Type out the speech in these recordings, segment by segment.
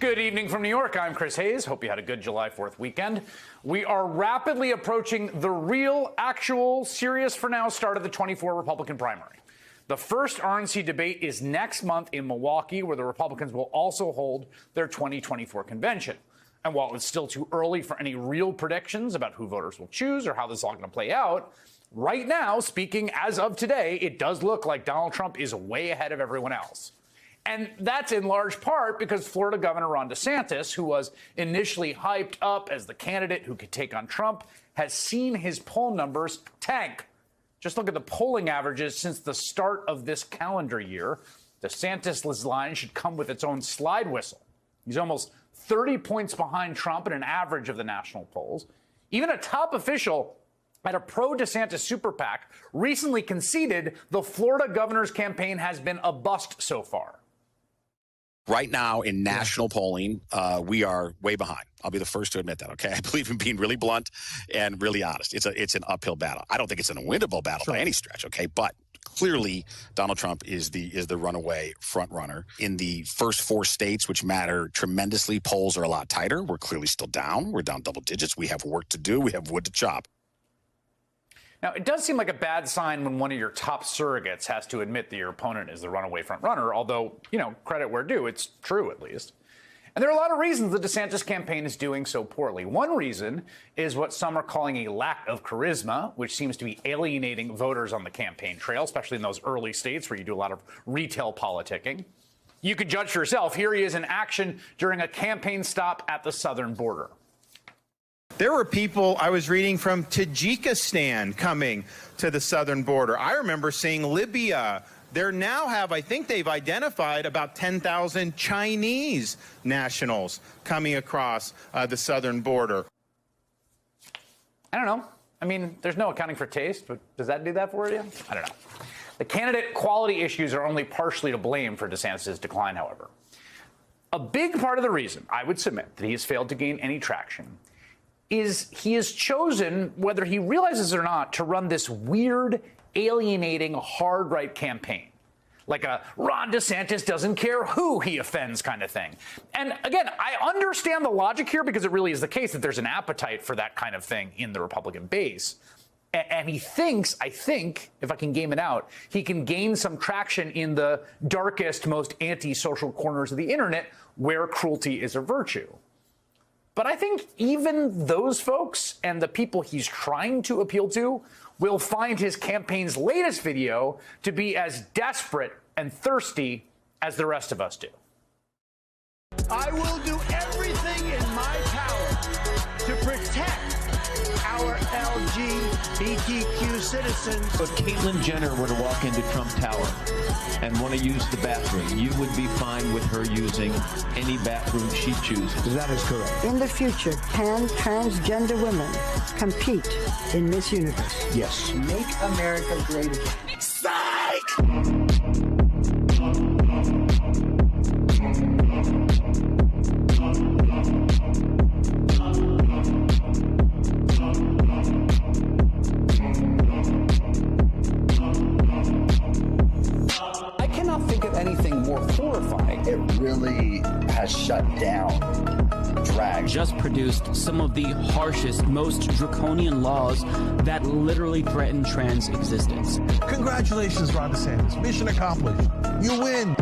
Good evening from New York. I'm Chris Hayes. Hope you had a good July 4th weekend. We are rapidly approaching the real, actual, serious for now start of the 24 Republican primary. The first RNC debate is next month in Milwaukee, where the Republicans will also hold their 2024 convention. And while it's still too early for any real predictions about who voters will choose or how this is all going to play out, right now, speaking as of today, it does look like Donald Trump is way ahead of everyone else. And that's in large part because Florida Governor Ron DeSantis, who was initially hyped up as the candidate who could take on Trump, has seen his poll numbers tank. Just look at the polling averages since the start of this calendar year. DeSantis' line should come with its own slide whistle. He's almost 30 points behind Trump in an average of the national polls. Even a top official at a pro-DeSantis super PAC recently conceded the Florida governor's campaign has been a bust so far. Right now in national polling, we are way behind. I'll be the first to admit that, okay? I believe in being really blunt and really honest. It's an uphill battle. I don't think it's an unwinnable battle by any stretch, okay? But clearly, Donald Trump is the runaway front runner. In the first four states, which matter tremendously, polls are a lot tighter. We're clearly still down. We're down double digits. We have work to do. We have wood to chop. Now, it does seem like a bad sign when one of your top surrogates has to admit that your opponent is the runaway front runner, although, credit where due, it's true at least. And there are a lot of reasons the DeSantis campaign is doing so poorly. One reason is what some are calling a lack of charisma, which seems to be alienating voters on the campaign trail, especially in those early states where you do a lot of retail politicking. You could judge for yourself. Here he is in action during a campaign stop at the southern border. There were people I was reading from Tajikistan coming to the southern border. I remember seeing Libya. They now have, I think they've identified about 10,000 Chinese nationals coming across the southern border. I don't know. I mean, there's no accounting for taste, but does that do that for you? I don't know. The candidate quality issues are only partially to blame for DeSantis' decline, however. A big part of the reason, I would submit, that he has failed to gain any traction is he has chosen, whether he realizes it or not, to run this weird, alienating, hard-right campaign. Like a Ron DeSantis doesn't care who he offends kind of thing. And again, I understand the logic here because it really is the case that there's an appetite for that kind of thing in the Republican base. And he thinks, I think, if I can game it out, he can gain some traction in the darkest, most anti-social corners of the internet where cruelty is a virtue. But I think even those folks and the people he's trying to appeal to will find his campaign's latest video to be as desperate and thirsty as the rest of us do. I will do everything in my power to protect our LGBTQ citizens. If Caitlyn Jenner were to walk into Trump Tower and want to use the bathroom, you would be fine with her using any bathroom she chooses. That is correct. In the future, can transgender women compete in Miss Universe? Yes. Make America great again. Psych! Anything more horrifying. It really has shut down drag. Just produced some of the harshest, most draconian laws that literally threaten trans existence. Congratulations, Ron DeSantis. Mission accomplished. You win.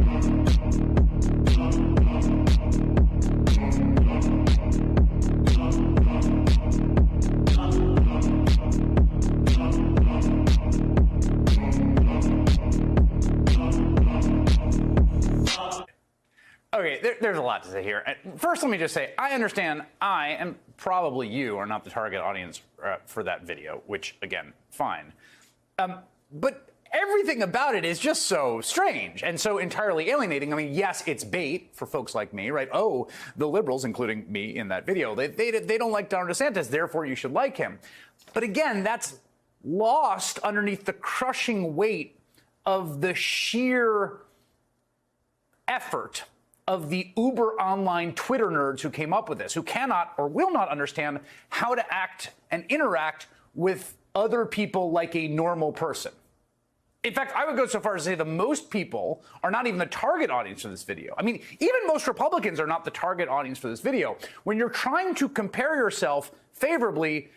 Okay, there's a lot to say here. First, let me just say, I understand I, and probably you, are not the target audience for that video, which, again, fine. But everything about it is just so strange and so entirely alienating. I mean, yes, it's bait for folks like me, right? Oh, the liberals, including me in that video, they don't like Donald DeSantis, therefore you should like him. But again, that's lost underneath the crushing weight of the sheer effort of the uber online Twitter nerds who came up with this, who cannot or will not understand how to act and interact with other people like a normal person. In fact, I would go so far as to say that most people are not even the target audience for this video. I mean, even most Republicans are not the target audience for this video. When you're trying to compare yourself favorably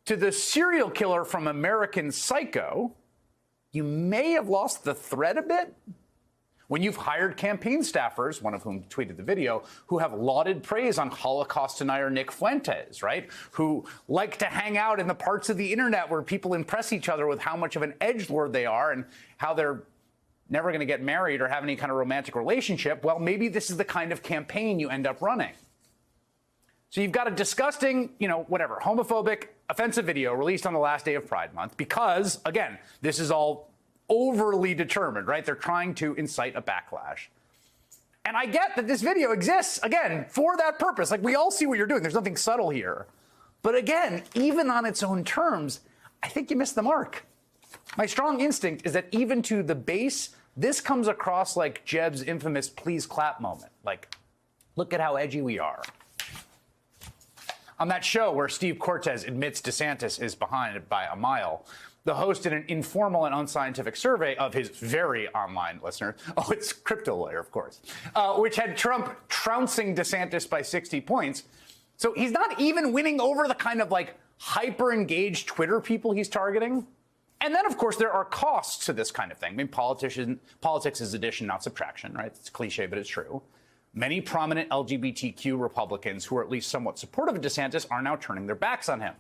to the serial killer from American Psycho, you may have lost the thread a bit. When you've hired campaign staffers, one of whom tweeted the video, who have lauded praise on Holocaust denier Nick Fuentes, right? Who like to hang out in the parts of the internet where people impress each other with how much of an edgelord they are and how they're never going to get married or have any kind of romantic relationship. Well, maybe this is the kind of campaign you end up running. So you've got a disgusting, whatever, homophobic, offensive video released on the last day of Pride Month because, again, this is all overly determined, right? They're trying to incite a backlash. And I get that this video exists, again, for that purpose. Like, we all see what you're doing. There's nothing subtle here. But again, even on its own terms, I think you missed the mark. My strong instinct is that even to the base, this comes across like Jeb's infamous please clap moment. Like, look at how edgy we are. On that show where Steve Cortes admits DeSantis is behind it by a mile, the host did an informal and unscientific survey of his very online listeners. Oh, it's Crypto Lawyer, of course, which had Trump trouncing DeSantis by 60 points. So he's not even winning over the kind of hyper-engaged Twitter people he's targeting. And then, of course, there are costs to this kind of thing. I mean, politics is addition, not subtraction, right? It's cliche, but it's true. Many prominent LGBTQ Republicans who are at least somewhat supportive of DeSantis are now turning their backs on him.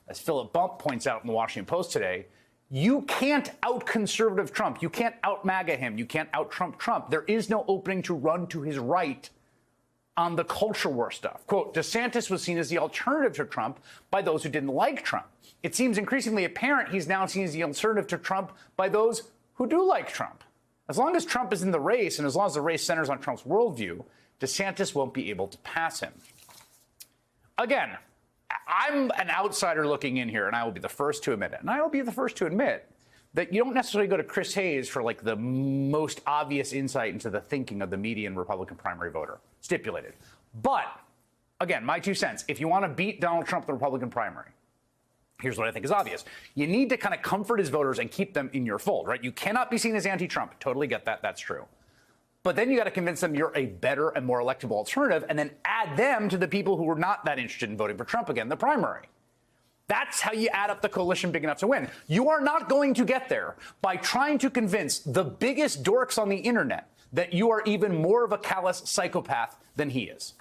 As Philip Bump points out in the Washington Post today, you can't out-conservative Trump. You can't out-MAGA him. You can't out-Trump Trump. There is no opening to run to his right on the culture war stuff. Quote, DeSantis was seen as the alternative to Trump by those who didn't like Trump. It seems increasingly apparent he's now seen as the alternative to Trump by those who do like Trump. As long as Trump is in the race, and as long as the race centers on Trump's worldview, DeSantis won't be able to pass him. Again, I'm an outsider looking in here, and I will be the first to admit it. And I will be the first to admit that you don't necessarily go to Chris Hayes for the most obvious insight into the thinking of the median Republican primary voter. Stipulated. But, again, my 2 cents. If you want to beat Donald Trump in the Republican primary, here's what I think is obvious. You need to kind of comfort his voters and keep them in your fold, right? You cannot be seen as anti-Trump. Totally get that. That's true. But then you got to convince them you're a better and more electable alternative and then add them to the people who are not that interested in voting for Trump again in the primary. That's how you add up the coalition big enough to win. You are not going to get there by trying to convince the biggest dorks on the internet that you are even more of a callous psychopath than he is.